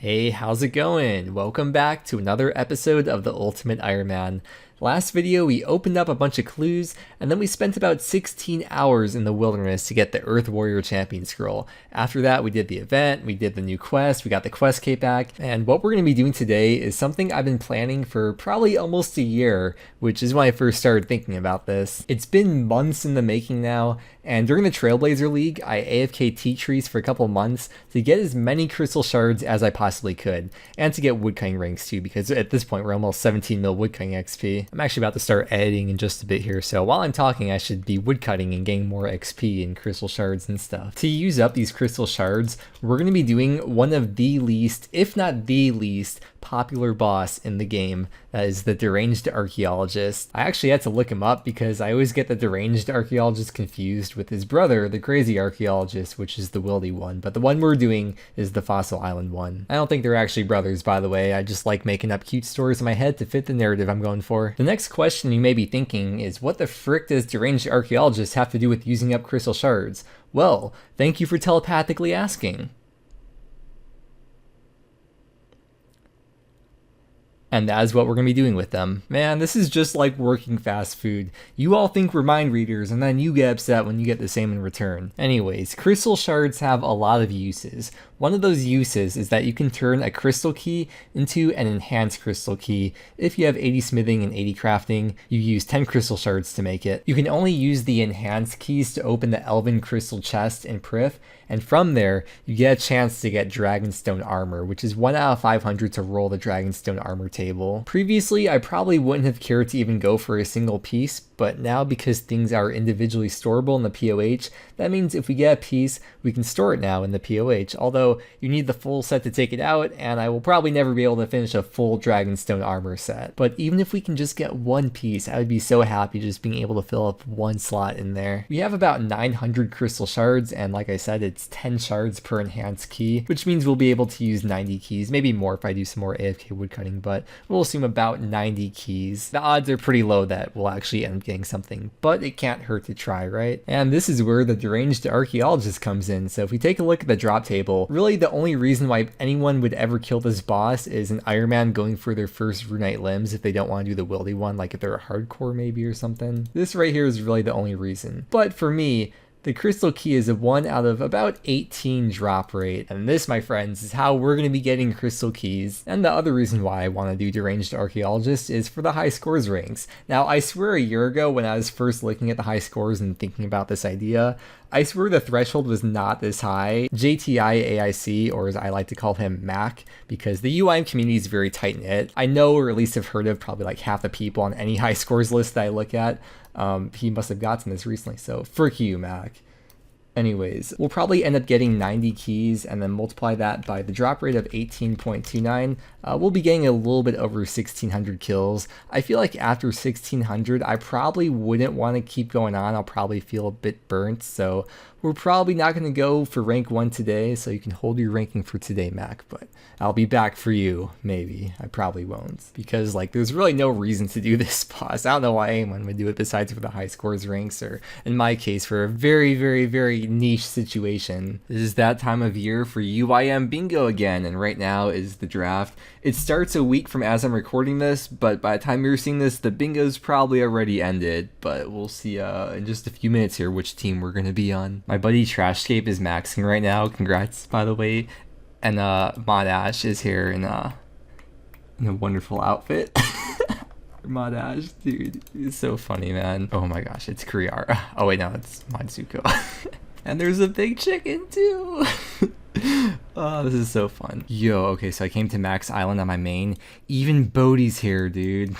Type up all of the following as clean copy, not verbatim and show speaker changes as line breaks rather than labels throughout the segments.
Hey, how's it going? Welcome back to another episode of the Ultimate Ironman. Last video, we opened up a bunch of clues, and then we spent about 16 hours in the wilderness to get the Earth Warrior Champion Scroll. After that, we did the event, we did the new quest, we got the quest cape back, and what we're going to be doing today is something I've been planning for probably almost a year, which is when I first started thinking about this. It's been months in the making now, and during the Trailblazer League, I AFK T-Trees for a couple months to get as many crystal shards as I possibly could, and to get woodcutting ranks too, because at this point we're almost 17 mil woodcutting XP. I'm actually about to start editing in just a bit here, so while I'm talking I should be woodcutting and getting more XP and crystal shards and stuff. To use up these crystal shards, we're going to be doing one of the least, if not the least, popular boss in the game. That is the Deranged Archaeologist. I actually had to look him up because I always get the Deranged Archaeologist confused with his brother, the Crazy Archaeologist, which is the wildy one, but the one we're doing is the Fossil Island one. I don't think they're actually brothers, by the way. I just like making up cute stories in my head to fit the narrative I'm going for. The next question you may be thinking is, what the frick does Deranged Archaeologist have to do with using up crystal shards? Well, thank you for telepathically asking. And that is what we're going to be doing with them. Man, this is just like working fast food. You all think we're mind readers, and then you get upset when you get the same in return. Anyways, crystal shards have a lot of uses. One of those uses is that you can turn a crystal key into an enhanced crystal key. If you have 80 smithing and 80 crafting, you use 10 crystal shards to make it. You can only use the enhanced keys to open the Elven crystal chest in Prif, and from there, you get a chance to get Dragonstone armor, which is 1 out of 500 to roll the Dragonstone armor table. Previously, I probably wouldn't have cared to even go for a single piece, but now because things are individually storable in the POH, that means if we get a piece, we can store it now in the POH, although you need the full set to take it out, and I will probably never be able to finish a full Dragonstone armor set. But even if we can just get one piece, I would be so happy just being able to fill up one slot in there. We have about 900 crystal shards, and like I said, it's 10 shards per enhanced key, which means we'll be able to use 90 keys, maybe more if I do some more AFK woodcutting, but we'll assume about 90 keys. The odds are pretty low that we'll actually end up getting something, but it can't hurt to try, right? And this is where the Deranged Archaeologist comes in. So if we take a look at the drop table, really the only reason why anyone would ever kill this boss is an Ironman going for their first runite limbs if they don't want to do the wildy one, like if they're a hardcore maybe or something. This right here is really the only reason. But for me, the crystal key is a 1 out of about 18 drop rate, and this, my friends, is how we're going to be getting crystal keys. And the other reason why I want to do Deranged Archaeologist is for the high scores ranks. Now, I swear a year ago when I was first looking at the high scores and thinking about this idea, I swear the threshold was not this high. JTI AIC, or as I like to call him, Mac, because the UIM community is very tight-knit. I know, or at least have heard of, probably like half the people on any high scores list that I look at. He must have gotten this recently, so frick you, Mac. Anyways, we'll probably end up getting 90 keys and then multiply that by the drop rate of 18.29. We'll be getting a little bit over 1600 kills. I feel like after 1600, I probably wouldn't want to keep going on. I'll probably feel a bit burnt, so we're probably not going to go for rank 1 today, so you can hold your ranking for today, Mac, but I'll be back for you, maybe. I probably won't, because like there's really no reason to do this boss. I don't know why anyone would do it besides for the high scores ranks, or in my case, for a very, very, very niche situation. This is that time of year for UIM bingo again, and right now is the draft. It starts a week from as I'm recording this, but by the time you're seeing this, the bingo's probably already ended, but we'll see in just a few minutes here which team we're going to be on. My buddy Trashscape is maxing right now, congrats by the way, and Mod Ash is here in a wonderful outfit. Mod Ash, dude, it's so funny, man. Oh my gosh, it's Kriara. Oh wait, no, it's Madzuko. And there's a big chicken too. Oh, this is so fun. Yo, okay, so I came to Max Island on my main. Even Bodhi's here, dude.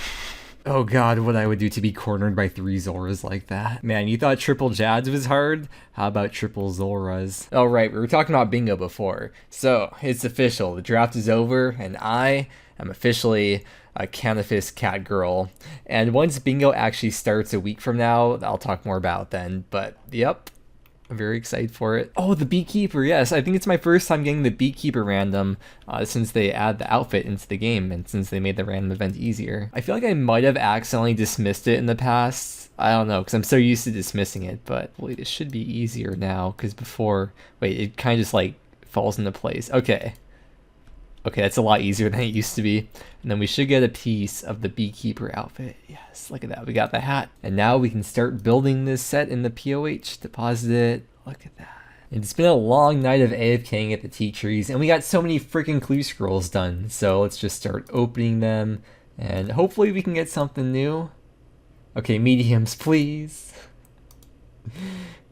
Oh god, what I would do to be cornered by 3 Zoras like that. Man, you thought triple Jads was hard? How about triple Zoras? Oh right, we were talking about bingo before. So, it's official. The draft is over, and I am officially a Canifis cat girl. And once bingo actually starts a week from now, I'll talk more about it then. But, yep. I'm very excited for it. Oh, the Beekeeper, yes. I think it's my first time getting the Beekeeper random since they add the outfit into the game and since they made the random event easier. I feel like I might have accidentally dismissed it in the past. I don't know, because I'm so used to dismissing it, but wait, it should be easier now, because before, wait, it kind of just like falls into place. Okay. Okay, that's a lot easier than it used to be. And then we should get a piece of the beekeeper outfit. Yes, look at that. We got the hat. And now we can start building this set in the POH. Deposit it. Look at that. It's been a long night of AFKing at the tea trees, and we got so many freaking clue scrolls done. So let's just start opening them, and hopefully we can get something new. Okay, mediums, please.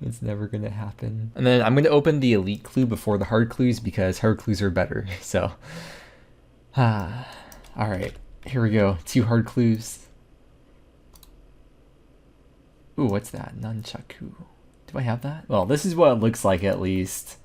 It's never gonna happen. And then I'm gonna open the elite clue before the hard clues because hard clues are better. So, all right, here we go. 2 hard clues. Ooh, what's that? Nunchaku. Do I have that? Well, this is what it looks like at least.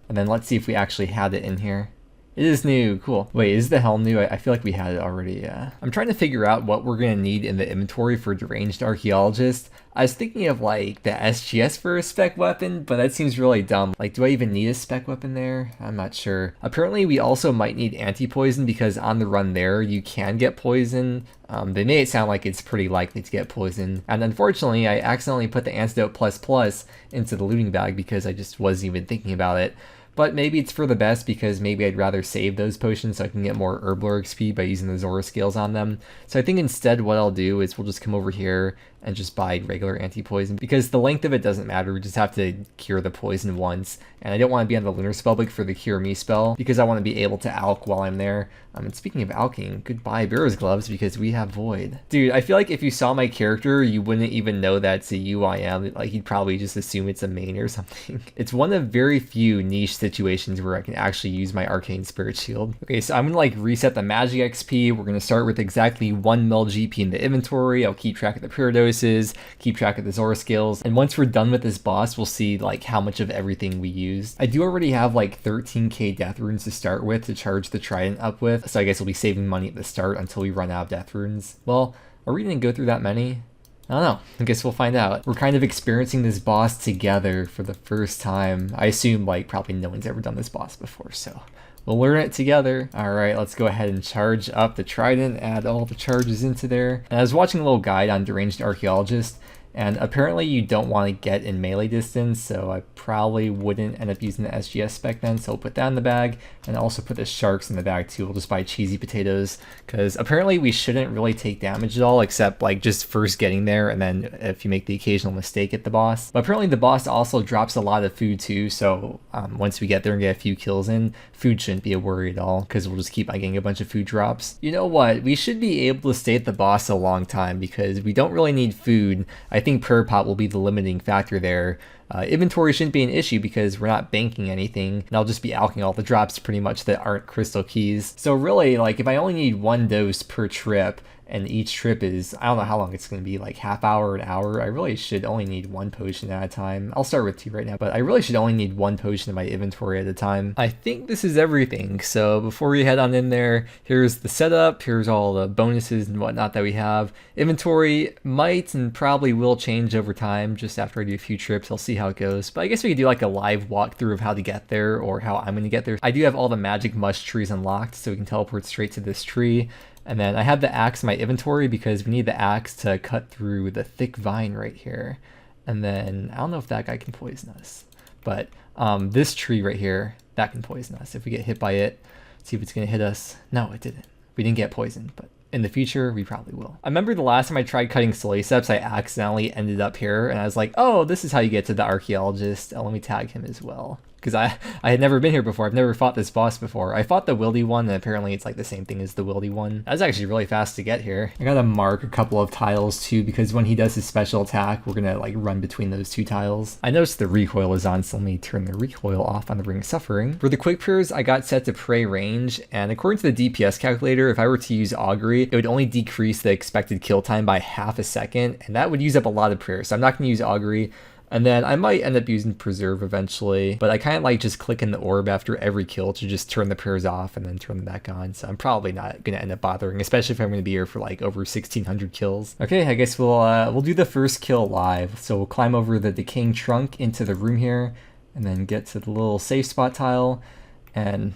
And then let's see if we actually had it in here. It is new, cool. Wait, is the helm new? I feel like we had it already, yeah. I'm trying to figure out what we're gonna need in the inventory for Deranged Archaeologist. I was thinking of like the SGS for a spec weapon, but that seems really dumb. Like, do I even need a spec weapon there? I'm not sure. Apparently we also might need anti-poison because on the run there, you can get poison. They made it sound like it's pretty likely to get poison. And unfortunately, I accidentally put the antidote plus into the looting bag because I just wasn't even thinking about it. But maybe it's for the best because maybe I'd rather save those potions so I can get more Herblore XP by using the Zora scales on them. So I think instead what I'll do is we'll just come over here and just buy regular anti-poison because the length of it doesn't matter. We just have to cure the poison once. And I don't want to be on the Lunar Spellbook for the Cure Me spell because I want to be able to alch while I'm there. And speaking of alching, goodbye Bear's Gloves because we have Void. Dude, I feel like if you saw my character, you wouldn't even know that's a UIM. Like, you'd probably just assume it's a main or something. It's one of very few niche situations where I can actually use my Arcane Spirit Shield. Okay, so I'm gonna like reset the magic XP. We're gonna start with exactly 1 mil GP in the inventory. I'll keep track of the pure doses, keep track of the Zora scales, and once we're done with this boss, we'll see like how much of everything we used. I do already have like 13k death runes to start with to charge the trident up with, so I guess we'll be saving money at the start until we run out of death runes. Well, are we gonna go through that many? I don't know. I guess we'll find out. We're kind of experiencing this boss together for the first time. I assume like probably no one's ever done this boss before, so we'll learn it together. All right, let's go ahead and charge up the trident, add all the charges into there. And I was watching a little guide on Deranged Archaeologist, and apparently you don't want to get in melee distance, so I probably wouldn't end up using the SGS spec then, so I'll put that in the bag, and also put the sharks in the bag too. We'll just buy cheesy potatoes, because apparently we shouldn't really take damage at all, except like just first getting there, and then if you make the occasional mistake at the boss. But apparently the boss also drops a lot of food too, so once we get there and get a few kills in, food shouldn't be a worry at all, because we'll just keep on getting a bunch of food drops. You know what? We should be able to stay at the boss a long time, because we don't really need food. I think per pot will be the limiting factor there. Inventory shouldn't be an issue because we're not banking anything, and I'll just be alching all the drops pretty much that aren't crystal keys. So really, like, if I only need 1 dose per trip, and each trip is, I don't know how long it's going to be, like half hour, an hour, I really should only need 1 potion at a time. I'll start with 2 right now, but I really should only need 1 potion in my inventory at a time. I think this is everything, so before we head on in there, here's the setup, here's all the bonuses and whatnot that we have. Inventory might and probably will change over time, just after I do a few trips, I'll see how it goes. But I guess we could do like a live walkthrough of how to get there, or how I'm going to get there. I do have all the magic mush trees unlocked, so we can teleport straight to this tree. And then I have the axe in my inventory because we need the axe to cut through the thick vine right here. And then I don't know if that guy can poison us, but this tree right here, that can poison us. If we get hit by it, see if it's gonna hit us. No, it didn't. We didn't get poisoned, but in the future, we probably will. I remember the last time I tried cutting Soleseps, I accidentally ended up here, and I was like, oh, this is how you get to the archaeologist. Let me tag him as well. Because I had never been here before. I've never fought this boss before. I fought the wildy one, and apparently it's like the same thing as the wildy one. That was actually really fast to get here. I gotta mark a couple of tiles too, because when he does his special attack, we're gonna like run between those 2 tiles. I noticed the recoil is on, so let me turn the recoil off on the Ring of Suffering. For the quick pures, I got set to prey range, and according to the DPS calculator, if I were to use augury, it would only decrease the expected kill time by half a second, and that would use up a lot of prayers, so I'm not gonna use augury. And then I might end up using Preserve eventually, but I kind of like just clicking the orb after every kill to just turn the prayers off and then turn them back on. So I'm probably not going to end up bothering, especially if I'm going to be here for like over 1,600 kills. Okay, I guess we'll do the first kill live. So we'll climb over the decaying trunk into the room here, and then get to the little safe spot tile. And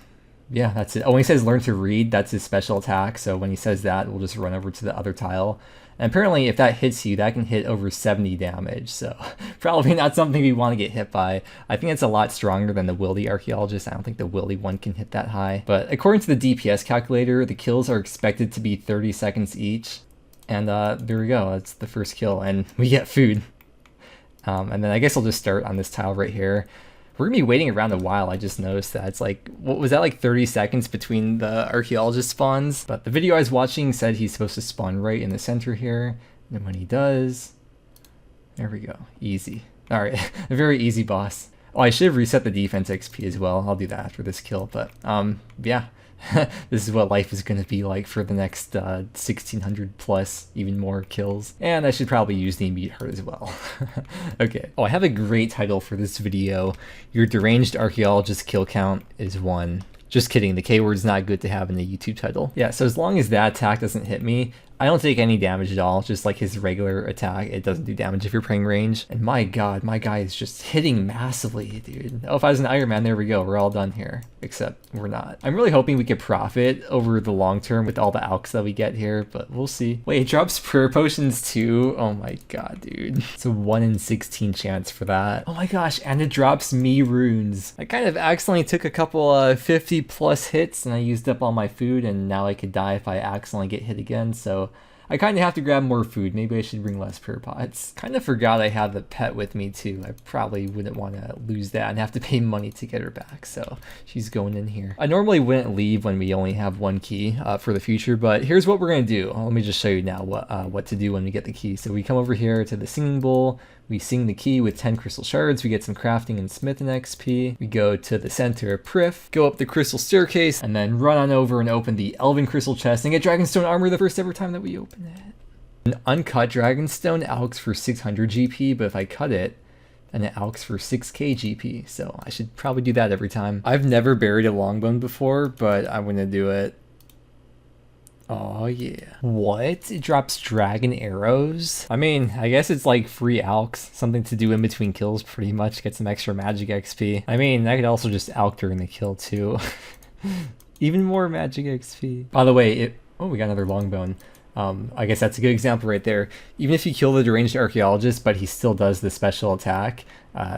Yeah, that's it. Oh, when he says learn to read, that's his special attack. So when he says that, we'll just run over to the other tile. And apparently if that hits you, that can hit over 70 damage. So probably not something we want to get hit by. I think it's a lot stronger than the Wildy Archaeologist. I don't think the Wildy one can hit that high. But according to the DPS calculator, the kills are expected to be 30 seconds each. And there we go. That's the first kill. And we get food. And then I guess I'll just start on this tile right here. We're gonna be waiting around a while. I just noticed that. It's like, what was that, like 30 seconds between the archaeologist spawns? But the video I was watching said he's supposed to spawn right in the center here. And when he does, there we go. Easy. All right, a very easy boss. Oh, I should have reset the defense XP as well. I'll do that after this kill. But yeah, this is what life is going to be like for the next 1600 plus, even more kills. And I should probably use the immediate heart as well. Okay. Oh, I have a great title for this video. Your Deranged Archaeologist kill count is 1. Just kidding, the K-word's not good to have in a YouTube title. Yeah, so as long as that attack doesn't hit me, I don't take any damage at all, just like his regular attack. It doesn't do damage if you're playing range. And my god, my guy is just hitting massively, dude. Oh, if I was an Ironman, there we go. We're all done here. Except we're not. I'm really hoping we could profit over the long term with all the alks that we get here, but we'll see. Wait, it drops prayer potions too? Oh my god, dude. It's a 1 in 16 chance for that. Oh my gosh, and it drops me runes. I kind of accidentally took a couple 50 plus hits and I used up all my food, and now I could die if I accidentally get hit again, so I kind of have to grab more food. Maybe I should bring less prayer pots. Kind of forgot I had the pet with me too. I probably wouldn't want to lose that and have to pay money to get her back, so she's going in here. I normally wouldn't leave when we only have 1 key for the future, but here's what we're going to do. Let me just show you now what to do when we get the key. So we come over here to the singing bowl. We sing the key with 10 crystal shards. We get some crafting and smithing XP. We go to the center of Prif, go up the crystal staircase, and then run on over and open the elven crystal chest and get dragonstone armor the first ever time that we open it. An uncut dragonstone alks for 600 GP, but if I cut it, then it alks for 6k GP. So I should probably do that every time. I've never buried a longbone before, but I'm gonna do it. Oh yeah. What? It drops dragon arrows? I mean, I guess it's like free alks, something to do in between kills pretty much, get some extra magic XP. I mean, I could also just alk during the kill too. Even more magic XP. By the way, oh, we got another longbone. I guess that's a good example right there. Even if you kill the Deranged Archaeologist, but he still does the special attack,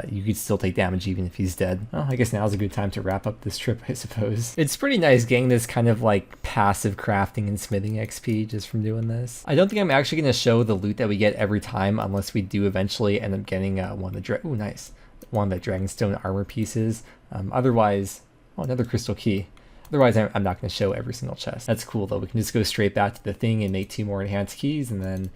you could still take damage even if he's dead. Oh, I guess now's a good time to wrap up this trip, I suppose. It's pretty nice getting this kind of like passive crafting and smithing XP just from doing this. I don't think I'm actually going to show the loot that we get every time unless we do eventually end up getting one of the one of the Dragonstone armor pieces. Otherwise, oh, another crystal key. Otherwise, I'm not going to show every single chest. That's cool, though. We can just go straight back to the thing and make 2 more enhanced keys, and then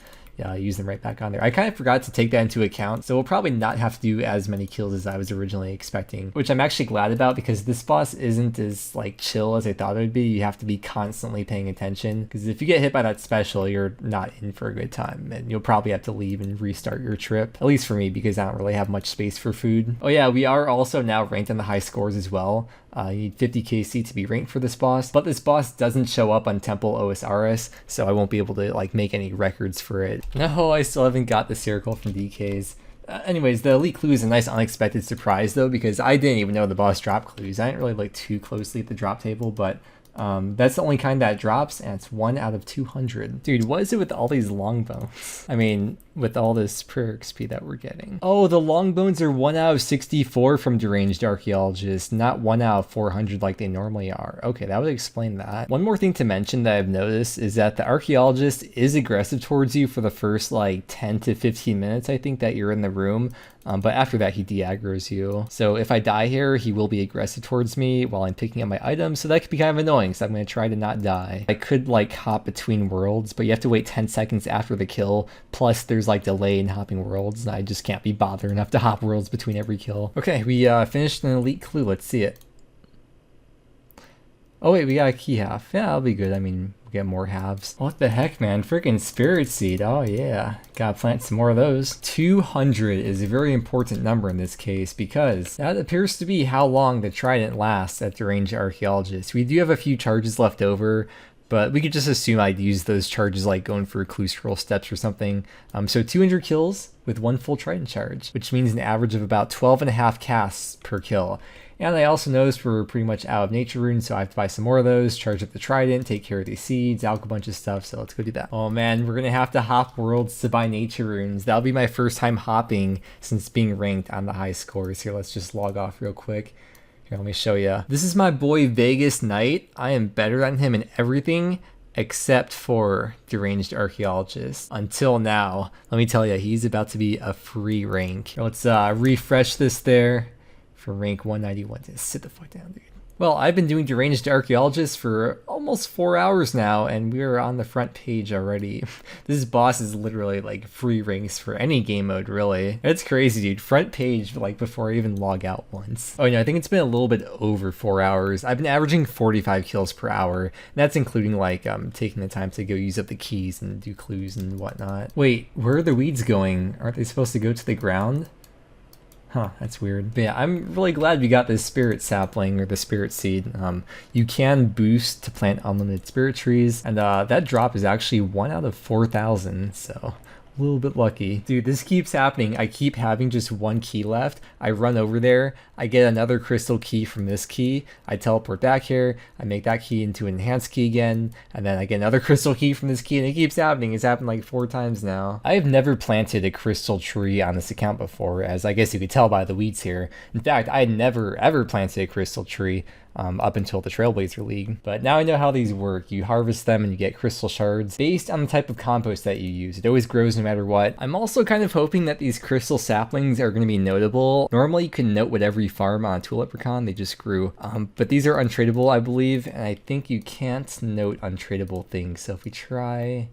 use them right back on there. I kind of forgot to take that into account, so we'll probably not have to do as many kills as I was originally expecting, which I'm actually glad about because this boss isn't as like chill as I thought it would be. You have to be constantly paying attention because if you get hit by that special, you're not in for a good time, and you'll probably have to leave and restart your trip, at least for me, because I don't really have much space for food. Oh yeah, we are also now ranked on the high scores as well. You need 50 KC to be ranked for this boss, but this boss doesn't show up on Temple OSRS, so I won't be able to like make any records for it. No, I still haven't got the circle from DKs. Anyways, the elite clue is a nice unexpected surprise though, because I didn't even know the boss dropped clues. I didn't really look too closely at the drop table, but that's the only kind that drops, and it's 1 out of 200. Dude, what is it with all these longbones? I mean, with all this prayer XP that we're getting. Oh, the longbones are 1 out of 64 from Deranged Archaeologist, not 1 out of 400 like they normally are. Okay, that would explain that. One more thing to mention that I've noticed is that the Archaeologist is aggressive towards you for the first like 10 to 15 minutes, I think, that you're in the room. But after that, he de-aggroes you. So if I die here, he will be aggressive towards me while I'm picking up my items. So that could be kind of annoying. So I'm going to try to not die. I could like hop between worlds, but you have to wait 10 seconds after the kill. Plus there's like delay in hopping worlds, and I just can't be bothered enough to hop worlds between every kill. Okay, we finished an elite clue. Let's see it. Oh wait, we got a key half. Yeah, that'll be good. I mean, we'll get more halves. What the heck, man? Freaking spirit seed. Oh yeah, gotta plant some more of those. 200 is a very important number in this case because that appears to be how long the trident lasts at Deranged Archaeologist. We do have a few charges left over, but we could just assume I'd use those charges like going for clue scroll steps or something. So 200 kills with 1 full trident charge, which means an average of about 12.5 casts per kill. And I also noticed we're pretty much out of nature runes, so I have to buy some more of those, charge up the trident, take care of these seeds, alch a bunch of stuff, so let's go do that. Oh man, we're gonna have to hop worlds to buy nature runes. That'll be my first time hopping since being ranked on the high scores. Here, let's just log off real quick. Here, let me show you. This is my boy Vegas Knight. I am better than him in everything except for Deranged Archaeologist. Until now, let me tell you, he's about to be a free rank. Let's refresh this there for rank 191. Just sit the fuck down, dude. Well, I've been doing Deranged Archaeologist for almost 4 hours now, and we're on the front page already. This boss is literally like free ranks for any game mode, really. It's crazy, dude. Front page, like before I even log out once. Oh, no, I think it's been a little bit over 4 hours. I've been averaging 45 kills per hour, and that's including like taking the time to go use up the keys and do clues and whatnot. Wait, where are the weeds going? Aren't they supposed to go to the ground? Huh, that's weird. But yeah, I'm really glad we got this spirit sapling or the spirit seed. You can boost to plant unlimited spirit trees, and that drop is actually 1 out of 4,000, so a little bit lucky. Dude, this keeps happening. I keep having just 1 key left. I run over there, I get another crystal key from this key, I teleport back here, I make that key into an enhanced key again, and then I get another crystal key from this key, and it keeps happening. It's happened like 4 times now. I have never planted a crystal tree on this account before, as I guess you could tell by the weeds here. In fact, I had never ever planted a crystal tree up until the Trailblazer League. But now I know how these work. You harvest them and you get crystal shards based on the type of compost that you use. It always grows no matter what. I'm also kind of hoping that these crystal saplings are going to be notable. Normally you can note whatever you farm on Tulip Recon, they just grew. But these are untradeable, I believe, and I think you can't note untradeable things. So if we try...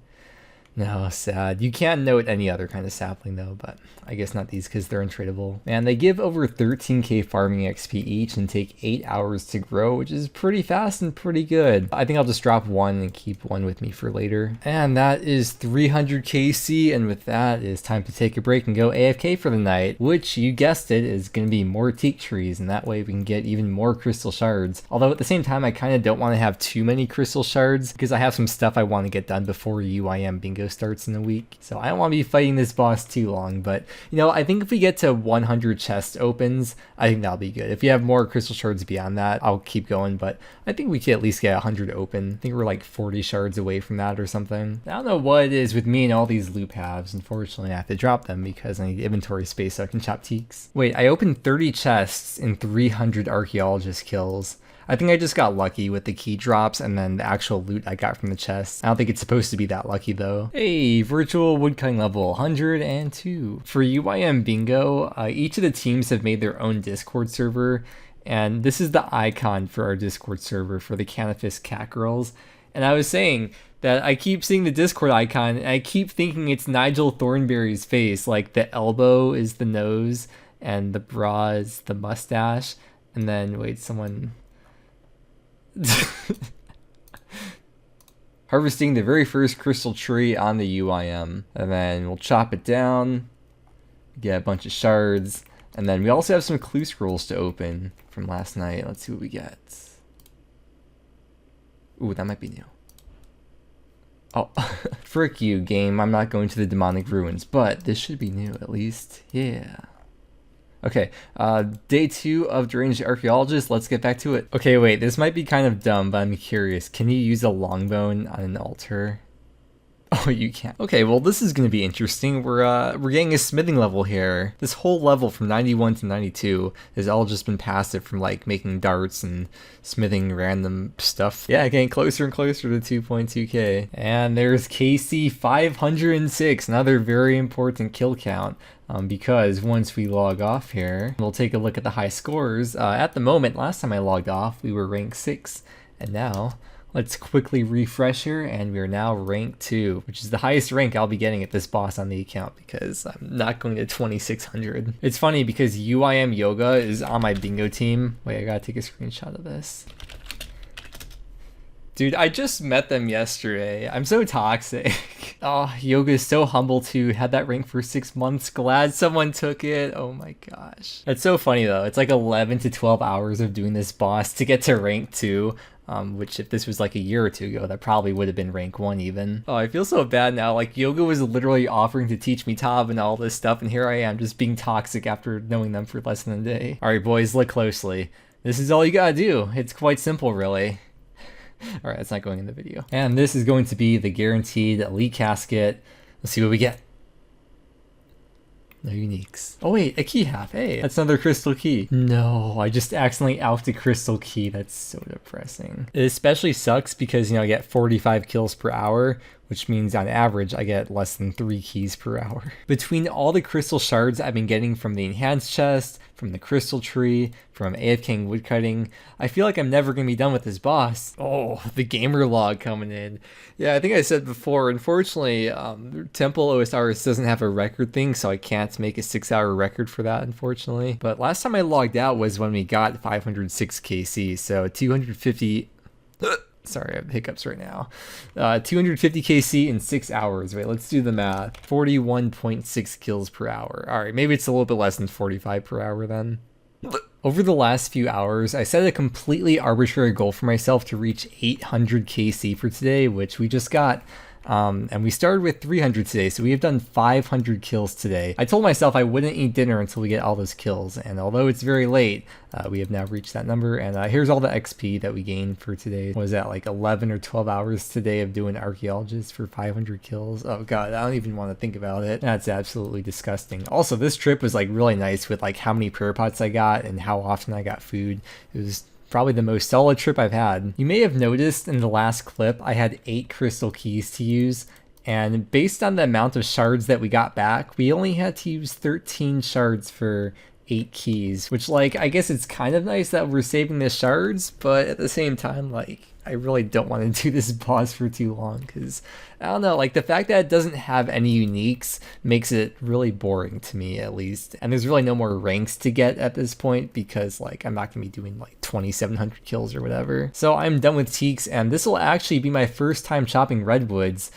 No, sad. You can note any other kind of sapling though, but I guess not these because they're untradeable. And they give over 13k farming XP each and take 8 hours to grow, which is pretty fast and pretty good. I think I'll just drop 1 and keep 1 with me for later. And that is 300 KC, and with that, it's time to take a break and go AFK for the night, which you guessed it is going to be more teak trees, and that way we can get even more crystal shards. Although at the same time, I kind of don't want to have too many crystal shards because I have some stuff I want to get done before UIM bingo starts in a week. So I don't want to be fighting this boss too long, but you know, I think if we get to 100 chest opens, I think that'll be good. If you have more crystal shards beyond that, I'll keep going, but I think we could at least get 100 open. I think we're like 40 shards away from that or something. I don't know what it is with me and all these loop halves. Unfortunately, I have to drop them because I need inventory space so I can chop teaks. Wait, I opened 30 chests in 300 archaeologist kills. I think I just got lucky with the key drops and then the actual loot I got from the chests. I don't think it's supposed to be that lucky though. Hey, virtual woodcutting level 102. For UIM bingo, each of the teams have made their own Discord server, and this is the icon for our Discord server for the Canifist Cat Girls. And I was saying that I keep seeing the Discord icon and I keep thinking it's Nigel Thornberry's face, like the elbow is the nose and the bra is the mustache. And then, wait, someone... Harvesting the very first crystal tree on the UIM, and then we'll chop it down, get a bunch of shards, and then we also have some clue scrolls to open from last night. Let's see what we get. Ooh, that might be new. Oh, frick you, game. I'm not going to the demonic ruins, but this should be new at least. Yeah. Okay, day 2 of Deranged Archaeologist, let's get back to it. Okay, wait, this might be kind of dumb, but I'm curious. Can you use a longbone on an altar? Oh, you can't. Okay, well, this is going to be interesting. We're getting a smithing level here. This whole level from 91 to 92 has all just been passive from, like, making darts and smithing random stuff. Yeah, getting closer and closer to 2.2k. And there's KC 506, another very important kill count. Because once we log off here, we'll take a look at the high scores. At the moment, last time I logged off, we were rank 6, and now let's quickly refresh here, and we are now rank 2, which is the highest rank I'll be getting at this boss on the account because I'm not going to 2600. It's funny because UIM Yoga is on my bingo team. Wait, I gotta take a screenshot of this. Dude, I just met them yesterday. I'm so toxic. Oh, Yoga is so humble too. Had that rank for 6 months. Glad someone took it. Oh my gosh. It's so funny though. It's like 11 to 12 hours of doing this boss to get to rank 2. Which if this was like a year or 2 ago, that probably would have been rank 1 even. Oh, I feel so bad now. Like Yoga was literally offering to teach me Tab and all this stuff, and here I am just being toxic after knowing them for less than a day. Alright boys, look closely. This is all you gotta do. It's quite simple, really. Alright, that's not going in the video. And this is going to be the guaranteed elite casket. Let's see what we get. No uniques. Oh wait, a key half. Hey, that's another crystal key. No, I just accidentally alphed a crystal key. That's so depressing. It especially sucks because, you know, I get 45 kills per hour, which means on average I get less than 3 keys per hour. Between all the crystal shards I've been getting from the enhanced chest, from the crystal tree, from AFKing woodcutting, I feel like I'm never going to be done with this boss. Oh, the gamer log coming in. Yeah, I think I said before, unfortunately, Temple OSRS doesn't have a record thing, so I can't make a 6-hour record for that, unfortunately. But last time I logged out was when we got 506 KC, so 250... Sorry, I have hiccups right now. 250 KC in 6 hours. Wait, let's do the math. 41.6 kills per hour. All right, maybe it's a little bit less than 45 per hour then. Over the last few hours, I set a completely arbitrary goal for myself to reach 800 KC for today, which we just got. And we started with 300 today, so we have done 500 kills today. I told myself I wouldn't eat dinner until we get all those kills, and although it's very late, we have now reached that number, and here's all the XP that we gained for today. What was that, like 11 or 12 hours today of doing Archaeologist for 500 kills? Oh god, I don't even want to think about it. That's absolutely disgusting. Also, this trip was like really nice with like how many prayer pots I got and how often I got food. It was probably the most solid trip I've had. You may have noticed in the last clip I had 8 crystal keys to use, and based on the amount of shards that we got back, we only had to use 13 shards for 8 keys, which, like, I guess it's kind of nice that we're saving the shards, but at the same time, like, I really don't want to do this boss for too long, because, I don't know, like, the fact that it doesn't have any uniques makes it really boring to me, at least. And there's really no more ranks to get at this point, because, like, I'm not going to be doing, like, 2,700 kills or whatever. So I'm done with Teaks, and this will actually be my first time chopping redwoods.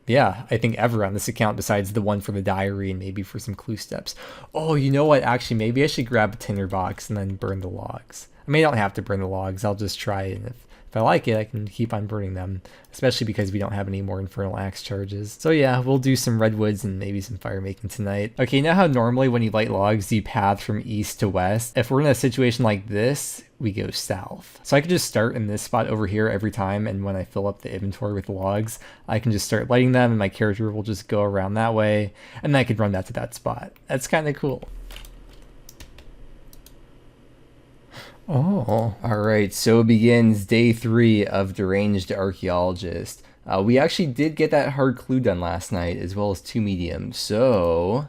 Yeah, I think ever on this account, besides the one for the diary and maybe for some clue steps. Oh, you know what? Actually, maybe I should grab a tinderbox and then burn the logs. I may not have to burn the logs. I'll just try it. And if I like it, I can keep on burning them, especially because we don't have any more Infernal Axe charges. So yeah, we'll do some redwoods and maybe some fire making tonight. Okay, you know how normally when you light logs, you path from east to west? If we're in a situation like this, we go south. So I could just start in this spot over here every time, and when I fill up the inventory with logs, I can just start lighting them and my character will just go around that way, and then I could run that to that spot. That's kind of cool. Oh, alright, so begins day 3 of Deranged Archaeologist. We actually did get that hard clue done last night, as well as 2 mediums, so...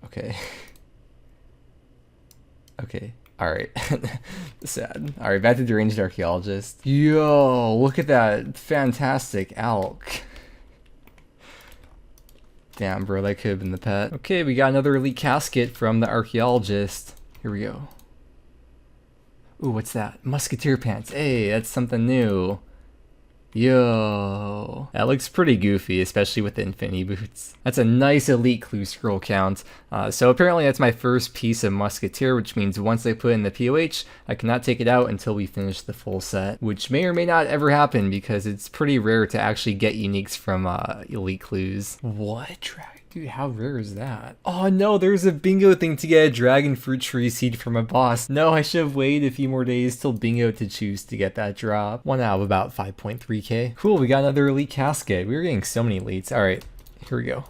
Okay. Okay, alright. Sad. Alright, back to Deranged Archaeologist. Yo, look at that fantastic elk. Damn, bro, that could have been the pet. Okay, we got another elite casket from the Archaeologist. Here we go. Ooh, what's that? Musketeer pants. Hey, that's something new. Yo. That looks pretty goofy, especially with the infinity boots. That's a nice elite clue scroll count. So apparently that's my first piece of Musketeer, which means once I put in the POH, I cannot take it out until we finish the full set, which may or may not ever happen because it's pretty rare to actually get uniques from elite clues. What dragon? Dude, how rare is that? Oh no, there's a bingo thing to get a dragon fruit tree seed from a boss. No, I should have waited a few more days till bingo to choose to get that drop. One out of about 5.3k. Cool, we got another elite casket. We were getting so many elites. Alright, here we go.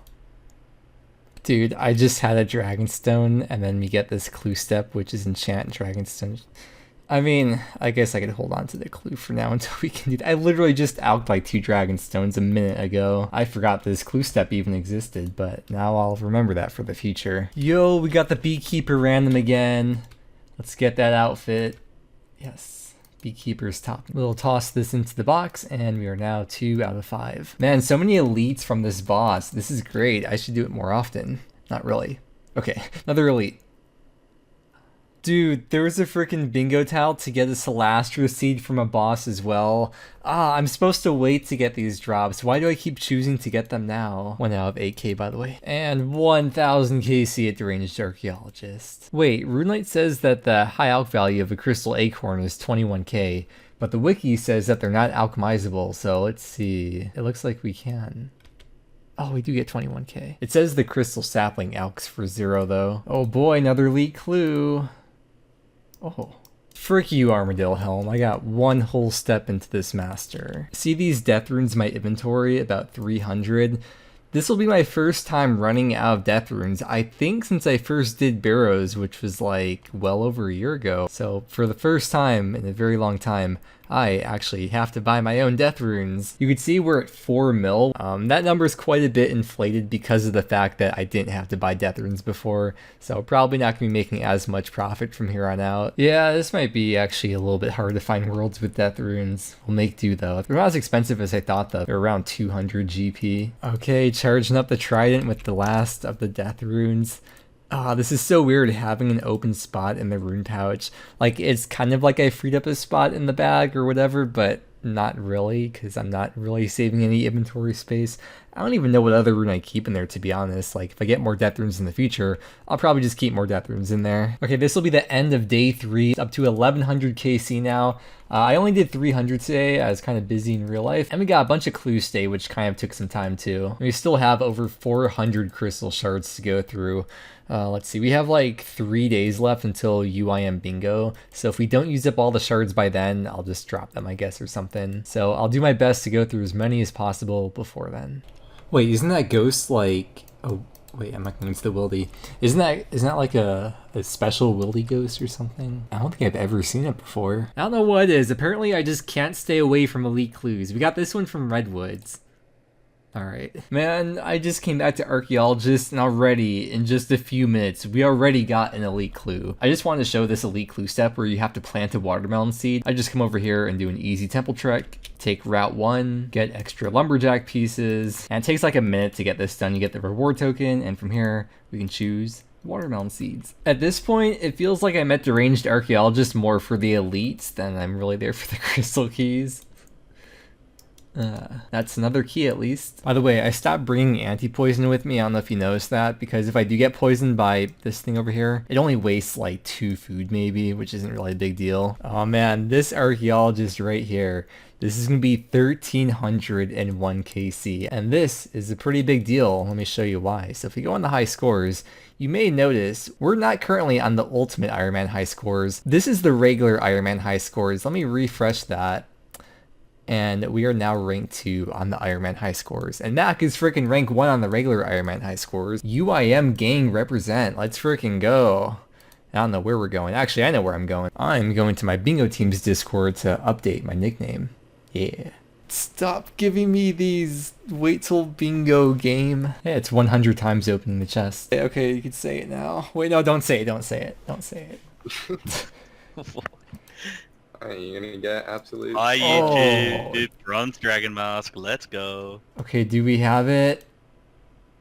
Dude, I just had a dragonstone and then we get this clue step, which is enchant dragonstone. I mean, I guess I could hold on to the clue for now until we can do that. I literally just alked like 2 dragonstones a minute ago. I forgot this clue step even existed, but now I'll remember that for the future. Yo, we got the beekeeper random again. Let's get that outfit. Yes, beekeeper's top. We'll toss this into the box and we are now 2 out of 5. Man, so many elites from this boss. This is great. I should do it more often. Not really. Okay, another elite. Dude, there was a freaking bingo towel to get a Celastro seed from a boss as well. I'm supposed to wait to get these drops. Why do I keep choosing to get them now? 1 out of 8k, by the way. And 1000 KC at Deranged Archaeologist. Wait, RuneLight says that the high alch value of a crystal acorn is 21k, but the wiki says that they're not alchemizable, so let's see. It looks like we can. Oh, we do get 21k. It says the crystal sapling alchs for 0 though. Oh boy, another elite clue. Oh. Frick you, Armadillo Helm. I got one whole step into this master. See these death runes in my inventory? About 300. This will be my first time running out of death runes, I think, since I first did Barrows, which was like well over a year ago. So for the first time in a very long time, I actually have to buy my own death runes. You can see we're at 4 mil. That number is quite a bit inflated because of the fact that I didn't have to buy death runes before, so probably not going to be making as much profit from here on out. Yeah, this might be actually a little bit hard to find worlds with death runes. We'll make do though. They're not as expensive as I thought though. They're around 200 GP. Okay, charging up the trident with the last of the death runes. This is so weird having an open spot in the rune pouch. Like, it's kind of like I freed up a spot in the bag or whatever, but not really, because I'm not really saving any inventory space. I don't even know what other rune I keep in there, to be honest. Like, if I get more death runes in the future, I'll probably just keep more death runes in there. Okay, this will be the end of day 3, up to 1100 KC now. I only did 300 today. I was kind of busy in real life. And we got a bunch of clues today, which kind of took some time too. We still have over 400 crystal shards to go through. Let's see, we have like 3 days left until UIM bingo. So if we don't use up all the shards by then, I'll just drop them, I guess, or something. So I'll do my best to go through as many as possible before then. Wait, isn't that ghost like... Oh, wait, I'm not going to the wildy. Isn't that like a special wildy ghost or something? I don't think I've ever seen it before. I don't know what it is. Apparently I just can't stay away from elite clues. We got this one from Redwoods. Alright. Man, I just came back to Archaeologist, and already, in just a few minutes, we already got an elite clue. I just wanted to show this elite clue step where you have to plant a watermelon seed. I just come over here and do an easy temple trek, take Route 1, get extra lumberjack pieces, and it takes like a minute to get this done. You get the reward token, and from here, we can choose watermelon seeds. At this point, it feels like I met Deranged Archaeologist more for the elites than I'm really there for the crystal keys. That's another key at least. By the way, I stopped bringing anti-poison with me. I don't know if you noticed that, because if I do get poisoned by this thing over here, it only wastes like 2 food maybe, which isn't really a big deal. Oh man, this archaeologist right here, this is going to be 1301 KC, and this is a pretty big deal. Let me show you why. So if we go on the high scores, you may notice we're not currently on the ultimate Ironman high scores. This is the regular Ironman high scores. Let me refresh that. And we are now ranked 2 on the Ironman high scores. And Mac is freaking rank 1 on the regular Ironman high scores. UIM gang represent. Let's freaking go. I don't know where we're going. Actually, I know where I'm going. I'm going to my bingo team's Discord to update my nickname. Yeah. Stop giving me these wait till bingo game. Hey, it's 100 times opening the chest. Okay, you can say it now. Wait, no, don't say it. Don't say it. Don't say it.
Are you gonna get absolute?
Dude, bronze dragon mask, let's go.
Okay, do we have it?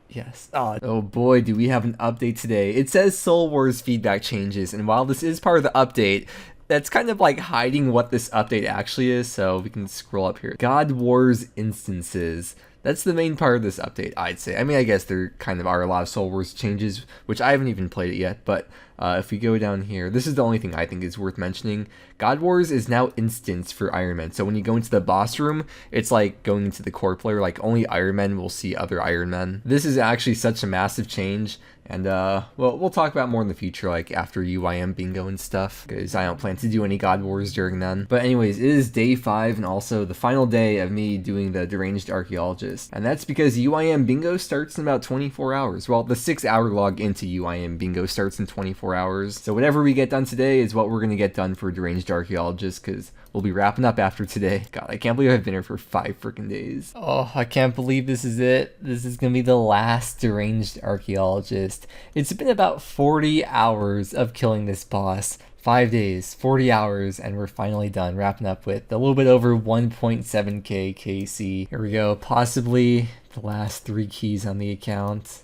Yes. Oh boy, do we have an update today. It says Soul Wars feedback changes, and while this is part of the update, that's kind of like hiding what this update actually is, so we can scroll up here. God Wars instances. That's the main part of this update, I'd say. I mean, I guess there kind of are a lot of Soul Wars changes, which I haven't even played it yet, but if we go down here, this is the only thing I think is worth mentioning. God Wars is now instance for Ironman. So when you go into the boss room, it's like going into the core player, like only Ironmen will see other Ironmen. This is actually such a massive change, and well, we'll talk about more in the future, like after UIM bingo and stuff, because I don't plan to do any God Wars during then. But anyways, it is day 5 and also the final day of me doing the Deranged Archaeologist. And that's because UIM bingo starts in about 24 hours. Well, the 6-hour log into UIM bingo starts in 24 hours. So whatever we get done today is what we're going to get done for Deranged Archaeologist, because we'll be wrapping up after today. God, I can't believe I've been here for 5 freaking days. Oh, I can't believe this is it. This is going to be the last Deranged Archaeologist. It's been about 40 hours of killing this boss. 5 days, 40 hours, and we're finally done, wrapping up with a little bit over 1.7k KC. Here we go, possibly the last 3 keys on the account.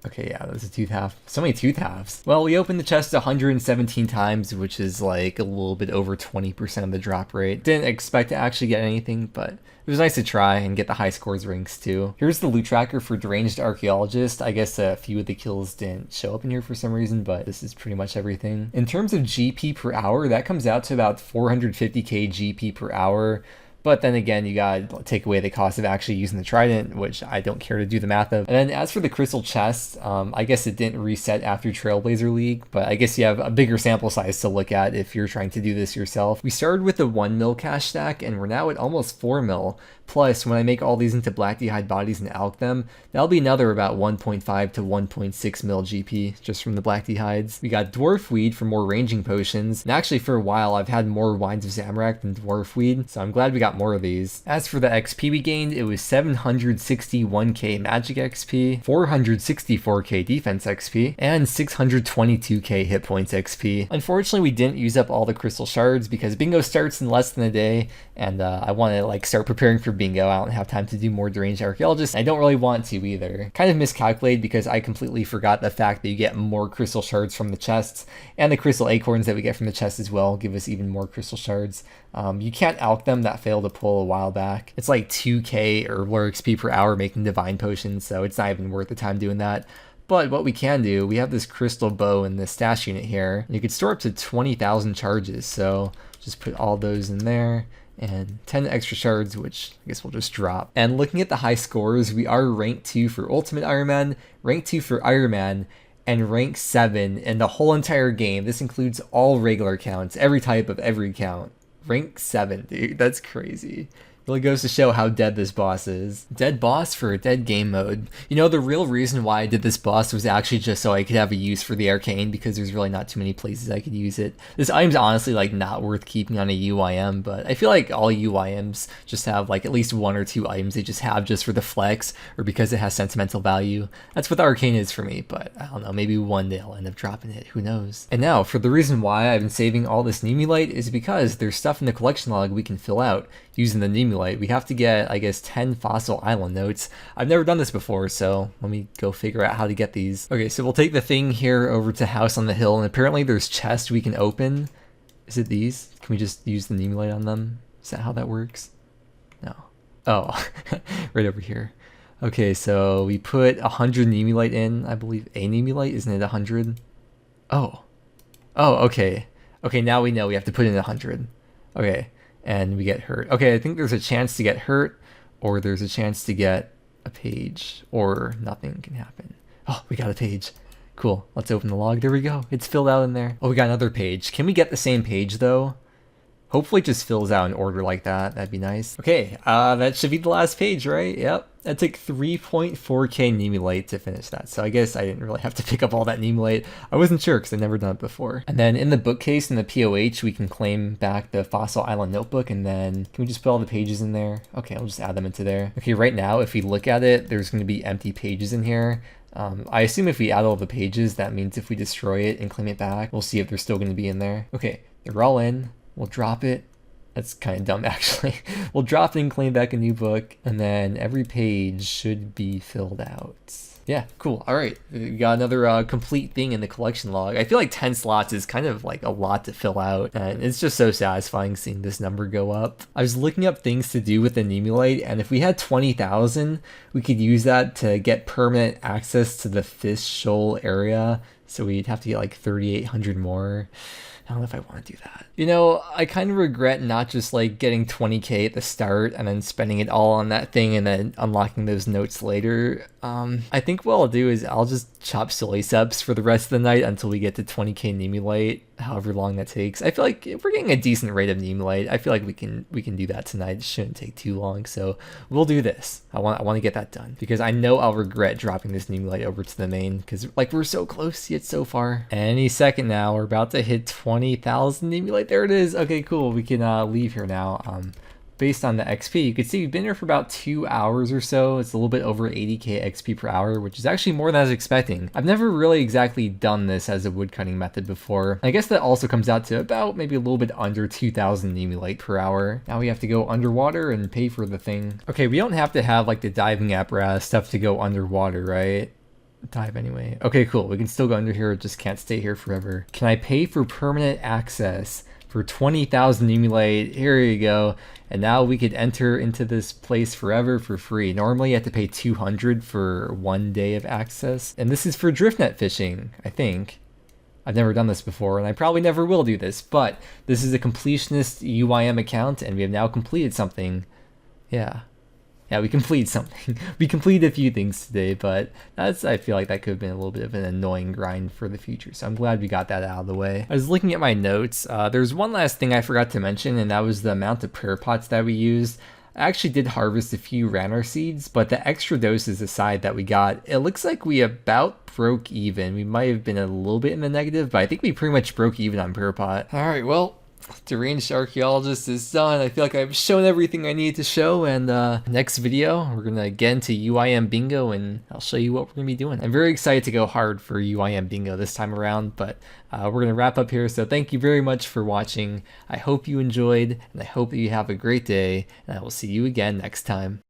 Okay, yeah, that was a tooth half. So many tooth halves. Well, we opened the chest 117 times, which is like a little bit over 20% of the drop rate. Didn't expect to actually get anything, but it was nice to try and get the high scores ranks too. Here's the loot tracker for Deranged Archaeologist. I guess a few of the kills didn't show up in here for some reason, but this is pretty much everything. In terms of GP per hour, that comes out to about 450k GP per hour. But then again, you gotta take away the cost of actually using the trident, which I don't care to do the math of. And then as for the crystal chest, I guess it didn't reset after Trailblazer League, but I guess you have a bigger sample size to look at if you're trying to do this yourself. We started with a 1 mil cash stack, and we're now at almost 4 mil. Plus, when I make all these into black d'hide bodies and alch them, that'll be another about 1.5 to 1.6 mil GP just from the black d'hides. We got dwarf weed for more ranging potions, and actually for a while I've had more wines of Zamorak than dwarf weed, so I'm glad we got more of these. As for the XP we gained, it was 761k magic XP, 464k defense XP, and 622k hit points XP. Unfortunately, we didn't use up all the crystal shards because bingo starts in less than a day, and I want to like start preparing for bingo. I don't have time to do more Deranged Archaeologist. I don't really want to either. Kind of miscalculated because I completely forgot the fact that you get more crystal shards from the chests, and the crystal acorns that we get from the chest as well give us even more crystal shards. You can't alch them, that failed to pull a while back. It's like 2k or more XP per hour making divine potions, so it's not even worth the time doing that. But what we can do, we have this crystal bow in the stash unit here. You could store up to 20,000 charges, so just put all those in there. And 10 extra shards, which I guess we'll just drop. And looking at the high scores, we are rank 2 for Ultimate Ironman, rank 2 for Ironman, and rank 7 in the whole entire game. This includes all regular counts, every type of every count. Rank 7, dude, that's crazy. Really goes to show how dead this boss is. Dead boss for a dead game mode. You know, the real reason why I did this boss was actually just so I could have a use for the arcane, because there's really not too many places I could use it. This item's honestly like not worth keeping on a UIM, but I feel like all UIMs just have like at least 1 or 2 items they just have just for the flex or because it has sentimental value. That's what the arcane is for me, but I don't know, maybe one day I'll end up dropping it, who knows. And now, for the reason why I've been saving all this Nemulite is because there's stuff in the collection log we can fill out using the Nemulite. We have to get, I guess, 10 fossil island notes. I've never done this before, so let me go figure out how to get these. Okay, so we'll take the thing here over to House on the Hill, and apparently there's chests we can open. Is it these? Can we just use the Nemulite on them? Is that how that works? No. Oh, right over here. Okay, so we put 100 Nemulite in, I believe. A Nemulite, isn't it 100? Oh. Oh, okay. Okay, now we know we have to put in 100. Okay. And we get hurt. Okay, I think there's a chance to get hurt, or there's a chance to get a page, or nothing can happen. Oh, we got a page. Cool, let's open the log. There we go, it's filled out in there. Oh, we got another page. Can we get the same page though? Hopefully it just fills out in order like that. That'd be nice. Okay, that should be the last page, right? Yep. That took 3.4k Nemulite to finish that. So I guess I didn't really have to pick up all that Nemulite. I wasn't sure because I've never done it before. And then in the bookcase in the POH, we can claim back the Fossil Island notebook. And then can we just put all the pages in there? Okay, I'll just add them into there. Okay, right now, if we look at it, there's going to be empty pages in here. I assume if we add all the pages, that means if we destroy it and claim it back, we'll see if they're still going to be in there. Okay, they're all in. We'll drop it. That's kind of dumb, actually. We'll drop it and claim back a new book, and then every page should be filled out. Yeah, cool. All right, we got another complete thing in the collection log. I feel like 10 slots is kind of like a lot to fill out, and it's just so satisfying seeing this number go up. I was looking up things to do with the Nemulite, and if we had 20,000, we could use that to get permanent access to the Fish Shoal area, so we'd have to get like 3,800 more. I don't know if I want to do that. You know, I kind of regret not just like getting 20k at the start and then spending it all on that thing and then unlocking those notes later. I think what I'll do is I'll just chop Siliceps for the rest of the night until we get to 20k Nemulite, however long that takes. I feel like if we're getting a decent rate of Nemulite, I feel like we can do that tonight. It shouldn't take too long, so we'll do this. I want to get that done because I know I'll regret dropping this Nemulite over to the main because like we're so close yet so far. Any second now, we're about to hit 20,000 Nemulite. There it is. Okay, cool. We can leave here now. Based on the XP, you can see we've been here for about 2 hours or so. It's a little bit over 80k XP per hour, which is actually more than I was expecting. I've never really exactly done this as a woodcutting method before. I guess that also comes out to about maybe a little bit under 2,000 Nemulite per hour. Now we have to go underwater and pay for the thing. Okay, we don't have to have like the diving apparatus stuff to go underwater, right? Dive anyway. Okay, cool. We can still go under here. It just can't stay here forever. Can I pay for permanent access for 20,000 Nemulite? Here you go. And now we could enter into this place forever for free. Normally you have to pay 200 for 1 day of access. And this is for drift net fishing, I think. I've never done this before, and I probably never will do this, but this is a completionist UIM account, and we have now completed something. Yeah. Yeah, we completed something. We completed a few things today, but I feel like that could have been a little bit of an annoying grind for the future, so I'm glad we got that out of the way. I was looking at my notes. There's one last thing I forgot to mention, and that was the amount of prayer pots that we used. I actually did harvest a few Ranor seeds, but the extra doses aside that we got, it looks like we about broke even. We might have been a little bit in the negative, but I think we pretty much broke even on prayer pot. Alright, well, Deranged Archaeologist is done. I feel like I've shown everything I needed to show, and next video we're gonna get into UIM bingo and I'll show you what we're gonna be doing. I'm very excited to go hard for UIM bingo this time around, but we're gonna wrap up here, so thank you very much for watching. I hope you enjoyed, and I hope that you have a great day, and I will see you again next time.